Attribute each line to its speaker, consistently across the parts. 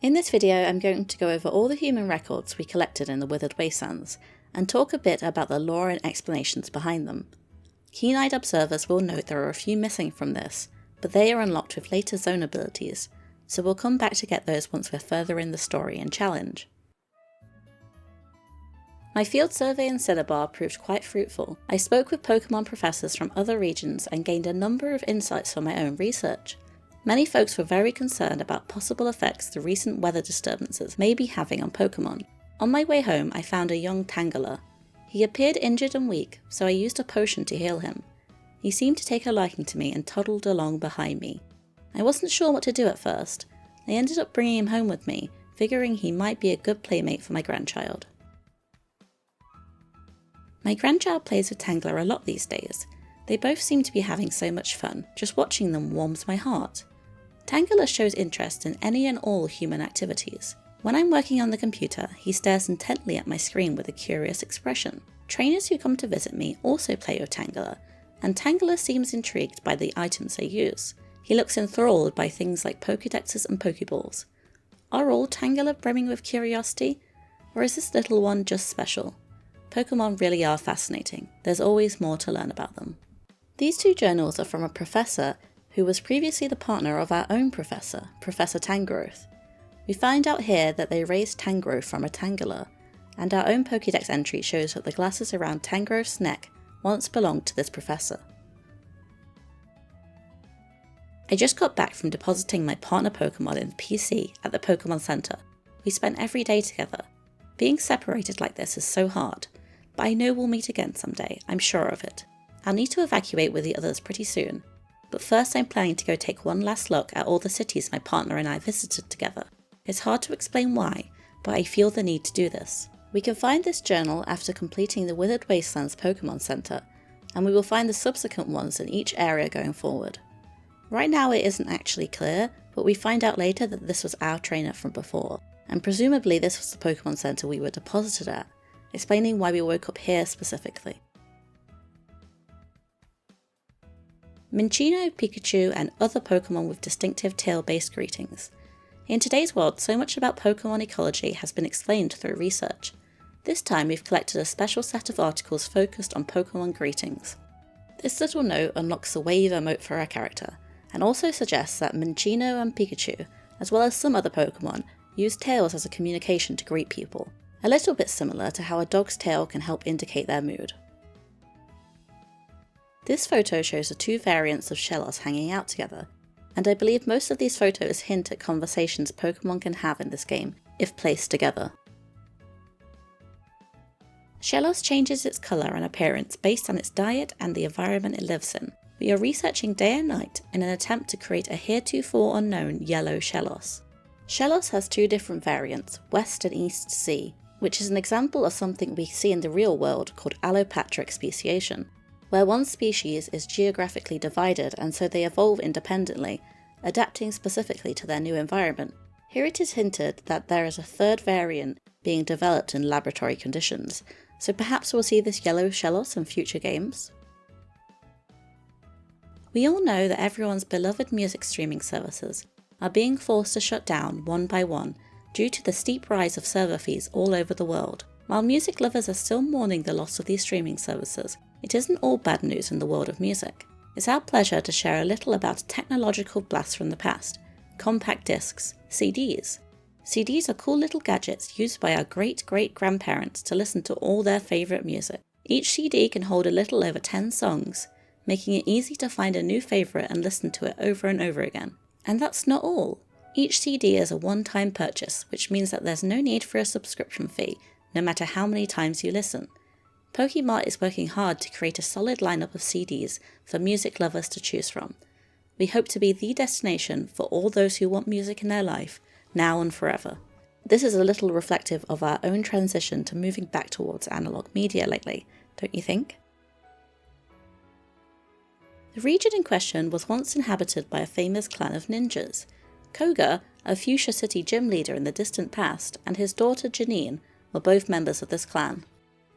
Speaker 1: In this video, I'm going to go over all the human records we collected in the Withered Wastelands, and talk a bit about the lore and explanations behind them. Keen-eyed observers will note there are a few missing from this, but they are unlocked with later zone abilities, so we'll come back to get those once we're further in the story and challenge. My field survey in Cinnabar proved quite fruitful. I spoke with Pokemon professors from other regions and gained a number of insights for my own research. Many folks were very concerned about possible effects the recent weather disturbances may be having on Pokemon. On my way home, I found a young Tangela. He appeared injured and weak, so I used a potion to heal him. He seemed to take a liking to me and toddled along behind me. I wasn't sure what to do at first. I ended up bringing him home with me, figuring he might be a good playmate for my grandchild. My grandchild plays with Tangela a lot these days. They both seem to be having so much fun, just watching them warms my heart. Tangela shows interest in any and all human activities. When I'm working on the computer, he stares intently at my screen with a curious expression. Trainers who come to visit me also play with Tangela, and Tangela seems intrigued by the items I use. He looks enthralled by things like Pokédexes and Pokéballs. Are all Tangela brimming with curiosity? Or is this little one just special? Pokemon really are fascinating. There's always more to learn about them. These two journals are from a professor who was previously the partner of our own professor, Professor Tangrowth. We find out here that they raised Tangrowth from a Tangela, and our own Pokédex entry shows that the glasses around Tangrowth's neck once belonged to this professor. I just got back from depositing my partner Pokemon in the PC at the Pokemon Center. We spent every day together. Being separated like this is so hard, but I know we'll meet again someday, I'm sure of it. I'll need to evacuate with the others pretty soon, but first I'm planning to go take one last look at all the cities my partner and I visited together. It's hard to explain why, but I feel the need to do this. We can find this journal after completing the Withered Wastelands Pokemon Center, and we will find the subsequent ones in each area going forward. Right now it isn't actually clear, but we find out later that this was our trainer from before, and presumably this was the Pokemon Center we were deposited at, explaining why we woke up here specifically. Minccino, Pikachu, and other Pokemon with distinctive tail-based greetings. In today's world, so much about Pokemon ecology has been explained through research. This time we've collected a special set of articles focused on Pokemon greetings. This little note unlocks a wave emote for our character, and also suggests that Minccino and Pikachu, as well as some other Pokemon, use tails as a communication to greet people, a little bit similar to how a dog's tail can help indicate their mood. This photo shows the two variants of Shellos hanging out together, and I believe most of these photos hint at conversations Pokemon can have in this game, if placed together. Shellos changes its colour and appearance based on its diet and the environment it lives in. We are researching day and night in an attempt to create a heretofore unknown yellow Shellos. Shellos has two different variants, West and East Sea, which is an example of something we see in the real world called allopatric speciation, where one species is geographically divided and so they evolve independently, adapting specifically to their new environment. Here it is hinted that there is a third variant being developed in laboratory conditions, so perhaps we'll see this yellow Shellos in future games. We all know that everyone's beloved music streaming services are being forced to shut down one by one due to the steep rise of server fees all over the world. While music lovers are still mourning the loss of these streaming services, it isn't all bad news in the world of music. It's our pleasure to share a little about a technological blast from the past: compact discs, CDs. CDs are cool little gadgets used by our great-great-grandparents to listen to all their favourite music. Each CD can hold a little over 10 songs, making it easy to find a new favourite and listen to it over and over again. And that's not all. Each CD is a one-time purchase, which means that there's no need for a subscription fee, no matter how many times you listen. Pokemart is working hard to create a solid lineup of CDs for music lovers to choose from. We hope to be the destination for all those who want music in their life, now and forever. This is a little reflective of our own transition to moving back towards analog media lately, don't you think? The region in question was once inhabited by a famous clan of ninjas. Koga, a Fuchsia City gym leader in the distant past, and his daughter Janine were both members of this clan.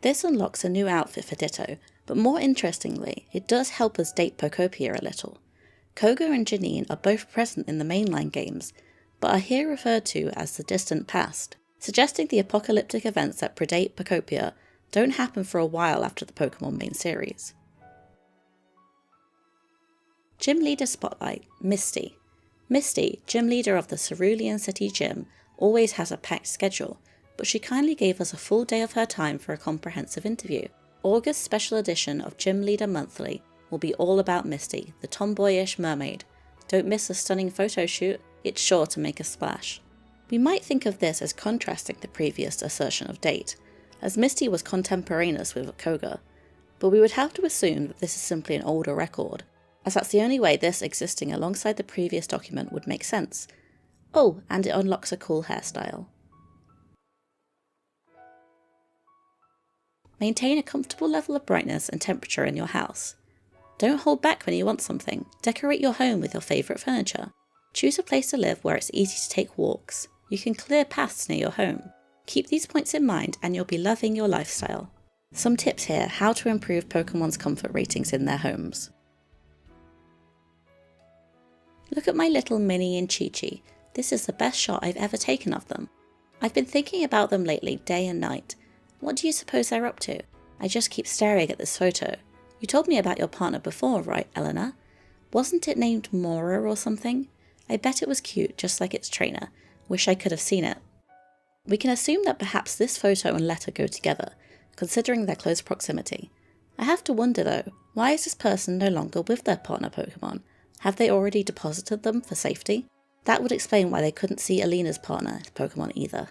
Speaker 1: This unlocks a new outfit for Ditto, but more interestingly, it does help us date Pokopia a little. Koga and Janine are both present in the mainline games, but are here referred to as the distant past, suggesting the apocalyptic events that predate Pokopia don't happen for a while after the Pokemon main series. Gym Leader Spotlight, Misty. Misty, gym leader of the Cerulean City Gym, always has a packed schedule, but she kindly gave us a full day of her time for a comprehensive interview. August's special edition of Gym Leader Monthly will be all about Misty, the tomboyish mermaid. Don't miss a stunning photo shoot, it's sure to make a splash. We might think of this as contrasting the previous assertion of date, as Misty was contemporaneous with Koga, but we would have to assume that this is simply an older record, as that's the only way this existing alongside the previous document would make sense. Oh, and it unlocks a cool hairstyle. Maintain a comfortable level of brightness and temperature in your house. Don't hold back when you want something. Decorate your home with your favourite furniture. Choose a place to live where it's easy to take walks. You can clear paths near your home. Keep these points in mind and you'll be loving your lifestyle. Some tips here how to improve Pokemon's comfort ratings in their homes. Look at my little Minnie and Chi-Chi. This is the best shot I've ever taken of them. I've been thinking about them lately, day and night. What do you suppose they're up to? I just keep staring at this photo. You told me about your partner before, right, Eleanor? Wasn't it named Mora or something? I bet it was cute, just like its trainer. Wish I could have seen it. We can assume that perhaps this photo and letter go together, considering their close proximity. I have to wonder though, why is this person no longer with their partner Pokemon? Have they already deposited them for safety? That would explain why they couldn't see Alina's partner Pokemon either.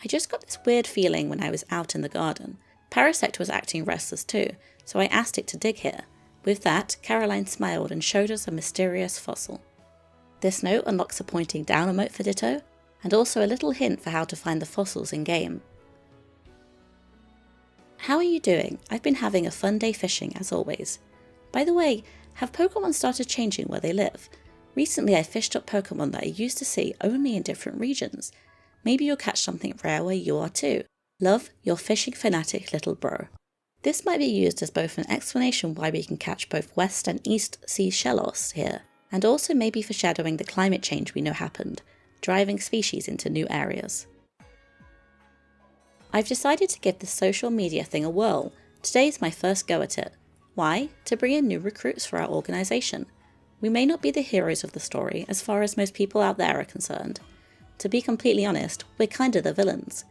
Speaker 1: I just got this weird feeling when I was out in the garden. Parasect was acting restless too, so I asked it to dig here. With that, Caroline smiled and showed us a mysterious fossil. This note unlocks a pointing down emote for Ditto, and also a little hint for how to find the fossils in-game. How are you doing? I've been having a fun day fishing as always. By the way, have Pokemon started changing where they live? Recently I fished up Pokemon that I used to see only in different regions. Maybe you'll catch something rare where you are too. Love, your fishing fanatic little bro. This might be used as both an explanation why we can catch both West and East Sea Shellos here, and also maybe foreshadowing the climate change we know happened, driving species into new areas. I've decided to give this social media thing a whirl. Today's my first go at it. Why? To bring in new recruits for our organisation. We may not be the heroes of the story as far as most people out there are concerned. To be completely honest, we're kinda the villains.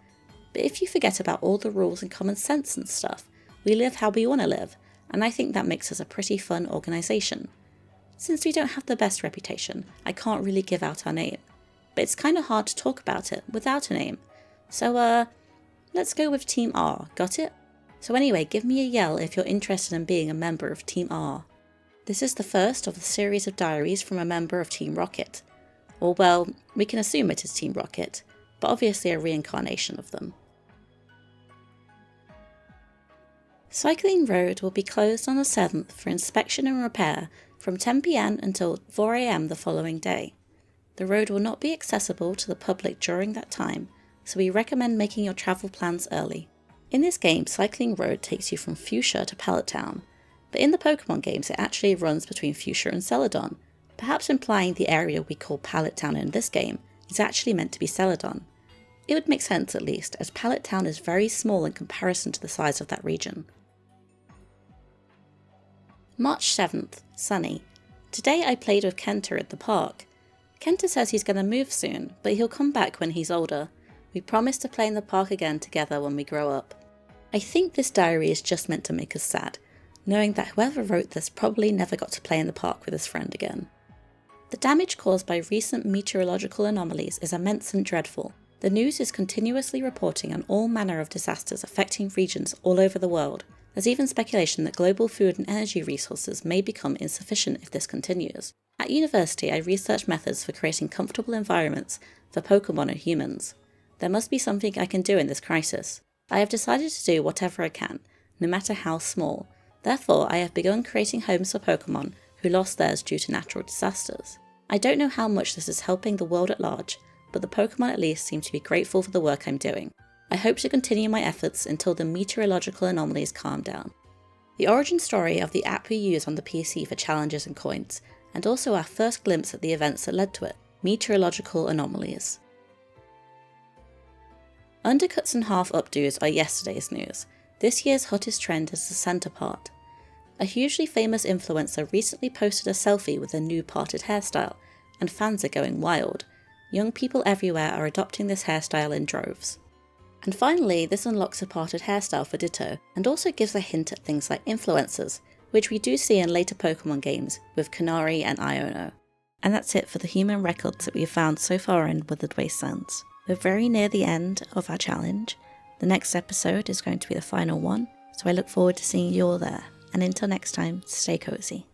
Speaker 1: But if you forget about all the rules and common sense and stuff, we live how we want to live, and I think that makes us a pretty fun organisation. Since we don't have the best reputation, I can't really give out our name. But it's kinda hard to talk about it without a name. So let's go with Team R, got it? So anyway, give me a yell if you're interested in being a member of Team R. This is the first of the series of diaries from a member of Team Rocket. Or well, we can assume it is Team Rocket, but obviously a reincarnation of them. Cycling Road will be closed on the 7th for inspection and repair from 10 PM until 4 AM the following day. The road will not be accessible to the public during that time, so we recommend making your travel plans early. In this game, Cycling Road takes you from Fuchsia to Pallet Town, but in the Pokemon games it actually runs between Fuchsia and Celadon, perhaps implying the area we call Pallet Town in this game is actually meant to be Celadon. It would make sense at least, as Pallet Town is very small in comparison to the size of that region. March 7th, sunny. Today I played with Kenta at the park. Kenta says he's going to move soon, but he'll come back when he's older. We promise to play in the park again together when we grow up. I think this diary is just meant to make us sad, knowing that whoever wrote this probably never got to play in the park with his friend again. The damage caused by recent meteorological anomalies is immense and dreadful. The news is continuously reporting on all manner of disasters affecting regions all over the world. There's even speculation that global food and energy resources may become insufficient if this continues. At university, I researched methods for creating comfortable environments for Pokemon and humans. There must be something I can do in this crisis. I have decided to do whatever I can, no matter how small. Therefore, I have begun creating homes for Pokemon who lost theirs due to natural disasters. I don't know how much this is helping the world at large, but the Pokemon at least seem to be grateful for the work I'm doing. I hope to continue my efforts until the meteorological anomalies calm down. The origin story of the app we use on the PC for challenges and coins, and also our first glimpse at the events that led to it, meteorological anomalies. Undercuts and half updos are yesterday's news. This year's hottest trend is the centre part. A hugely famous influencer recently posted a selfie with a new parted hairstyle, and fans are going wild. Young people everywhere are adopting this hairstyle in droves. And finally, this unlocks a parted hairstyle for Ditto, and also gives a hint at things like influencers, which we do see in later Pokemon games with Kanari and Iono. And that's it for the human records that we've found so far in Withered Wastelands. We're very near the end of our challenge. The next episode is going to be the final one, so I look forward to seeing you all there. And until next time, stay cozy.